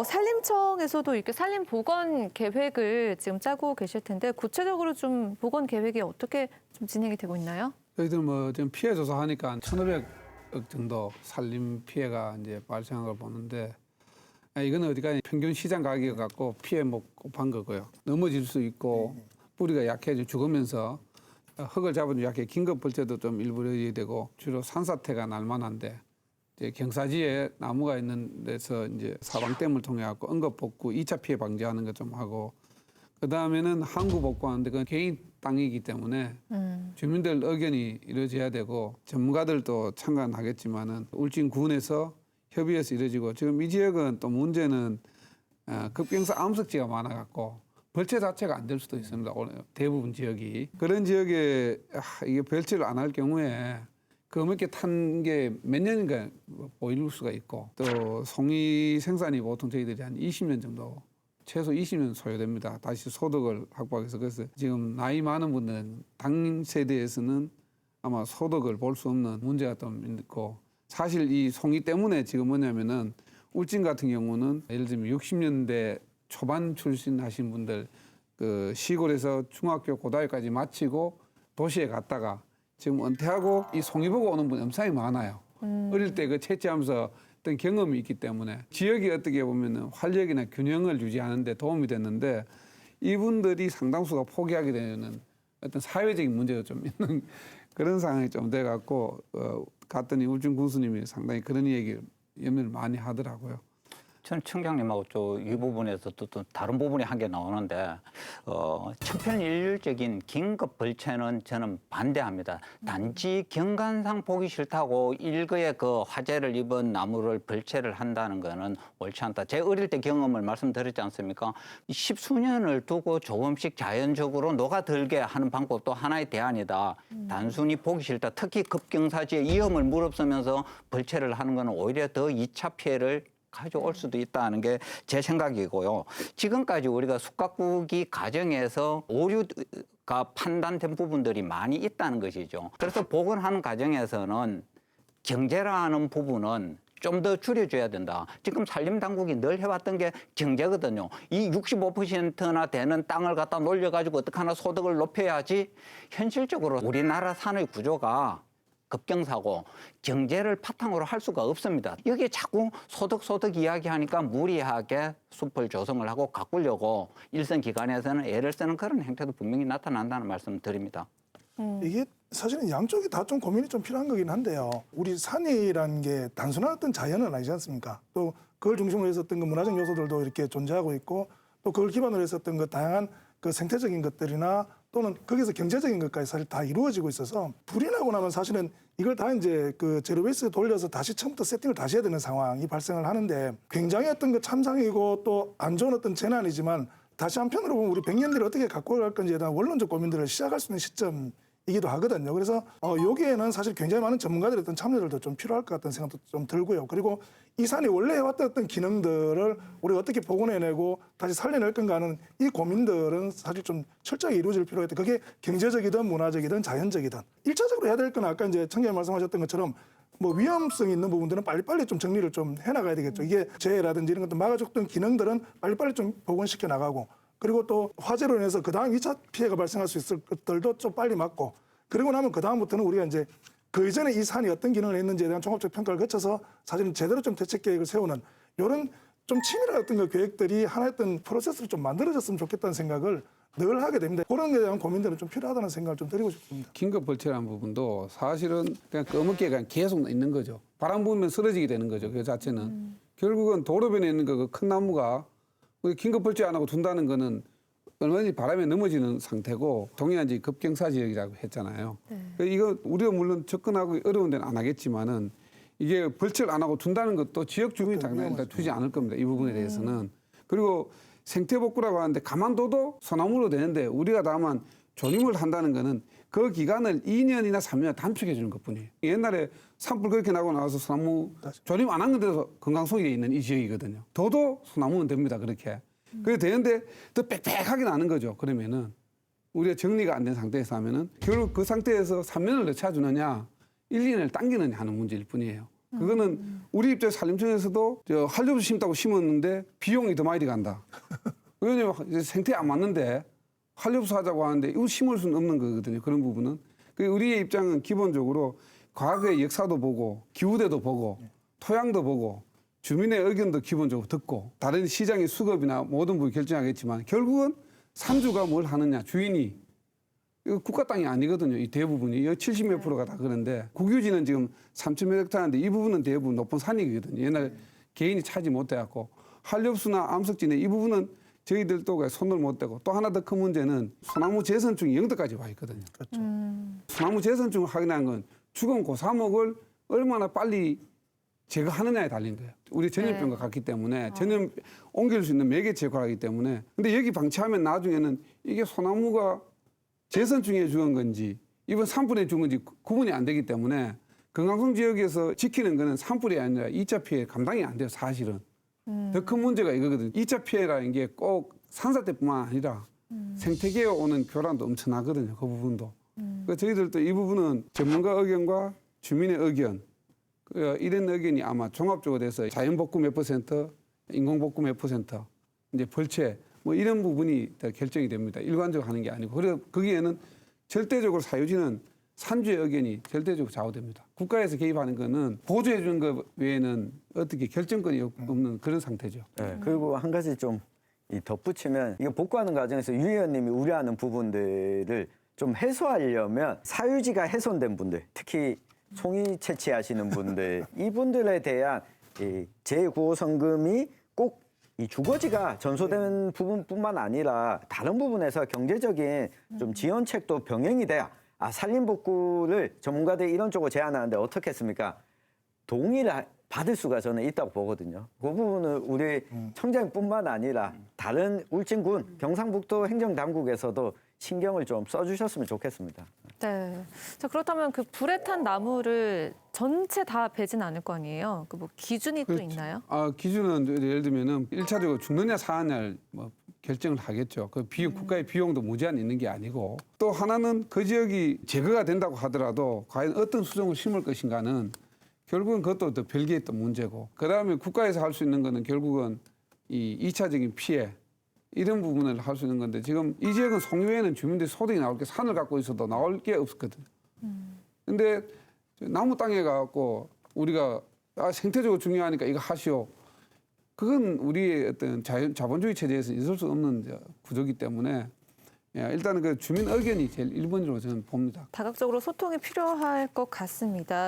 산림청에서도 이렇게 산림 보건 계획을 지금 짜고 계실 텐데 구체적으로 좀 보건 계획이 어떻게 좀 진행이 되고 있나요? 저희들 뭐 지금 피해 조사하니까 1,500억 정도 산림 피해가 이제 발생한 걸 보는데 이거는 어디가 평균 시장 가격 갖고 피해 못 곱한 거고요. 넘어질 수 있고 뿌리가 약해져 죽으면서 흙을 잡은 약해 긴급 벌채도 좀 일부 해야 되고 주로 산사태가 날 만한데 이제 경사지에 나무가 있는 데서 이제 사방댐을 통해 갖고 응급복구 2차 피해 방지하는 것 좀 하고 그 다음에는 항구 복구하는데 그건 개인 땅이기 때문에 주민들 의견이 이루어져야 되고 전문가들도 참관하겠지만은 울진군에서 협의해서 이루어지고 지금 이 지역은 또 문제는 급경사 암석지가 많아갖고 벌채 자체가 안 될 수도 있습니다. 오늘 대부분 지역이 그런 지역에 이게 벌채를 안 할 경우에 그렇게 탄 게 몇 년인가 보일 수가 있고 또 송이 생산이 보통 저희들이 한 20년 정도 최소 20년 소요됩니다. 다시 소득을 확보하기 위해서. 그래서 지금 나이 많은 분들은 당 세대에서는 아마 소득을 볼 수 없는 문제가 좀 있고 사실 이 송이 때문에 지금 뭐냐면은 울진 같은 경우는 예를 들면 60년대 초반 출신 하신 분들 그 시골에서 중학교 고등학교까지 마치고 도시에 갔다가 지금 은퇴하고 이 송이 보고 오는 분이 엄청나게 많아요. 어릴 때 그 채취하면서 어떤 경험이 있기 때문에 지역이 어떻게 보면 활력이나 균형을 유지하는 데 도움이 됐는데 이분들이 상당수가 포기하게 되는 어떤 사회적인 문제가 좀 있는 그런 상황이 좀 돼갖고 갔더니 울진 군수님이 상당히 그런 얘기를 염려를 많이 하더라고요. 저는 청장님하고 또 이 부분에서 또 다른 부분이 한 개 나오는데 천편일률적인 긴급 벌채는 저는 반대합니다. 단지 경관상 보기 싫다고 일거에 그 화재를 입은 나무를 벌채를 한다는 거는 옳지 않다. 제 어릴 때 경험을 말씀드렸지 않습니까? 10수년을 두고 조금씩 자연적으로 녹아들게 하는 방법도 하나의 대안이다. 단순히 보기 싫다. 특히 급경사지에 위험을 무릅쓰면서 벌채를 하는 거는 오히려 더 2차 피해를 가져올 수도 있다는 게 제 생각이고요. 지금까지 우리가 숙각구기 과정에서 오류가 판단된 부분들이 많이 있다는 것이죠. 그래서 복원하는 과정에서는 경제라는 부분은 좀 더 줄여줘야 된다. 지금 산림당국이 늘 해왔던 게 경제거든요. 이 65%나 되는 땅을 갖다 놀려가지고 어떻게 하나 소득을 높여야지 현실적으로 우리나라 산의 구조가 급경사고 경제를 바탕으로 할 수가 없습니다. 여기에 자꾸 소득 이야기하니까 무리하게 숲을 조성을 하고 가꾸려고 일선 기관에서는 애를 쓰는 그런 행태도 분명히 나타난다는 말씀을 드립니다. 이게 사실은 양쪽이 다 좀 고민이 좀 필요한 거긴 한데요. 우리 산이라는 게 단순한 어떤 자연은 아니지 않습니까? 또 그걸 중심으로 해서 어떤 그 문화적 요소들도 이렇게 존재하고 있고 또 그걸 기반으로 해서 어떤 그 다양한 그 생태적인 것들이나 또는 거기서 경제적인 것까지 사실 다 이루어지고 있어서 불이 나고 나면 사실은 이걸 다 이제 그 제로 베이스 돌려서 다시 처음부터 세팅을 다시 해야 되는 상황이 발생을 하는데 굉장히 어떤 그 참상이고 또 안 좋은 어떤 재난이지만 다시 한편으로 보면 우리 100년 뒤를 어떻게 갖고 갈 건지에 대한 원론적 고민들을 시작할 수 있는 시점이기도 하거든요. 그래서 여기에는 사실 굉장히 많은 전문가들의 어떤 참여들도 좀 필요할 것 같다는 생각도 좀 들고요. 그리고 이 산이 원래 해왔던 어떤 기능들을 우리가 어떻게 복원해내고 다시 살려낼 건가 하는 이 고민들은 사실 좀 철저하게 이루어질 필요가 있다. 그게 경제적이든 문화적이든 자연적이든. 1차적으로 해야 될 건 아까 이제 청장님 말씀하셨던 것처럼 뭐 위험성 있는 부분들은 빨리빨리 좀 정리를 좀 해나가야 되겠죠. 이게 재해라든지 이런 것들 막아줬던 기능들은 빨리빨리 좀 복원시켜 나가고 그리고 또 화재로 인해서 그 다음 2차 피해가 발생할 수 있을 것들도 좀 빨리 막고 그리고 나면 그 다음부터는 우리가 이제 그 이전에 이 산이 어떤 기능을 했는지에 대한 종합적 평가를 거쳐서 사실은 제대로 좀 대책 계획을 세우는 이런 좀 치밀한 어떤 그 계획들이 하나의 어떤 프로세스로 좀 만들어졌으면 좋겠다는 생각을 늘 하게 됩니다. 그런 데 대한 고민들은 좀 필요하다는 생각을 좀 드리고 싶습니다. 긴급 벌채라는 부분도 사실은 그냥 검은깨가 그냥 계속 있는 거죠. 바람 불면 쓰러지게 되는 거죠. 그 자체는. 결국은 도로변에 있는 그 큰 나무가 긴급 벌채 안 하고 둔다는 거는 얼마든지 바람에 넘어지는 상태고 동해안지 급경사 지역이라고 했잖아요. 이거 우리가 물론 접근하고 어려운 데는 안 하겠지만은 이게 벌채를 안 하고 둔다는 것도 지역 주민이 당연히 두지 않을 겁니다. 이 부분에 대해서는. 그리고 생태복구라고 하는데 가만둬도 소나무로 되는데 우리가 다만 조림을 한다는 거는 그 기간을 2년이나 3년 단축해 주는 것뿐이에요. 옛날에 산불 그렇게 나고 나와서 소나무 조림 안 한 건데도 건강송이 있는 이 지역이거든요. 더도 소나무는 됩니다. 그렇게. 그게 되는데 더 빽빽하게 나는 거죠. 그러면은 우리가 정리가 안 된 상태에서 하면은 결국 그 상태에서 3년을 더 차주느냐 1, 2년을 당기느냐 하는 문제일 뿐이에요. 그거는 우리 입장에 산림청에서도 저 한렵수 심다고 심었는데 비용이 더 많이 들어간다. 왜냐면 이제 생태에 안 맞는데 한렵수 하자고 하는데 이거 심을 수는 없는 거거든요. 그런 부분은. 우리의 입장은 기본적으로 과거의 역사도 보고 기후대도 보고 토양도 보고 주민의 의견도 기본적으로 듣고 다른 시장의 수급이나 모든 부분이 결정하겠지만 결국은 산주가 뭘 하느냐 주인이 이거 국가 땅이 아니거든요. 이 대부분이 70몇 프로가 다 그런데 국유지는 지금 3,000몇 헥타르인데 이 부분은 대부분 높은 산이거든요. 옛날 개인이 차지 못해갖고 한렵수나 암석지네 이 부분은 저희들도 손을 못 대고 또 하나 더 큰 문제는 소나무 재선충이 영도까지 와 있거든요. 그렇죠. 소나무 재선충을 확인한 건 죽은 고사목을 얼마나 빨리 제거하느냐에 달린 거예요. 우리 전염병과 같기 때문에 전염 옮길 수 있는 매개체가 하기 때문에 근데 여기 방치하면 나중에는 이게 소나무가 재선충에 죽은 건지 이번 산불에 죽은 건지 구분이 안 되기 때문에 금강송 지역에서 지키는 거는 산불이 아니라 2차 피해 감당이 안 돼요. 사실은. 더 큰 문제가 이거거든요. 2차 피해라는 게 꼭 산사 때뿐만 아니라 생태계에 오는 교란도 엄청나거든요. 그 부분도. 그러니까 저희들도 이 부분은 전문가 의견과 주민의 의견 이런 의견이 아마 종합적으로 돼서 자연복구 몇 %, 인공복구 몇 %, 이제 벌채 뭐 이런 부분이 다 결정이 됩니다. 일관적으로 하는 게 아니고. 그래서 거기에는 절대적으로 사유지는 산주의 의견이 절대적으로 좌우됩니다. 국가에서 개입하는 거는 보조해 주는 것 외에는 어떻게 결정권이 없는 그런 상태죠. 네, 그리고 한 가지 좀 덧붙이면 이거 복구하는 과정에서 유 의원님이 우려하는 부분들을 좀 해소하려면 사유지가 훼손된 분들, 특히 송이 채취하시는 분들, 이분들에 대한 이 재구호성금이 꼭 이 주거지가 전소된 부분뿐만 아니라 다른 부분에서 경제적인 좀 지원책도 병행이 돼야 산림복구를 전문가들이 이런 쪽으로 제안하는데 어떻겠습니까? 동의를 받을 수가 저는 있다고 보거든요. 그 부분은 우리 청장뿐만 아니라 다른 울진군 경상북도 행정당국에서도 신경을 좀 써주셨으면 좋겠습니다. 네. 자, 그렇다면 그 불에 탄 나무를 전체 다 베진 않을 거 아니에요? 그 뭐 기준이 또 있나요? 기준은 예를 들면은 1차적으로 죽느냐 사느냐를 뭐 결정을 하겠죠. 그 국가의 비용도 무제한 있는 게 아니고 또 하나는 그 지역이 제거가 된다고 하더라도 과연 어떤 수종을 심을 것인가는 결국은 그것도 또 별개의 또 문제고 그다음에 국가에서 할 수 있는 거는 결국은 이 2차적인 피해 이런 부분을 할 수 있는 건데 지금 이 지역은 송유에는 주민들이 소득이 나올 게 산을 갖고 있어도 나올 게 없었거든요. 근데 나무 땅에 가갖고 우리가 생태적으로 중요하니까 이거 하시오. 그건 우리의 어떤 자본주의 체제에서 있을 수 없는 구조이기 때문에 일단은 그 주민 의견이 제일 1번으로 저는 봅니다. 다각적으로 소통이 필요할 것 같습니다.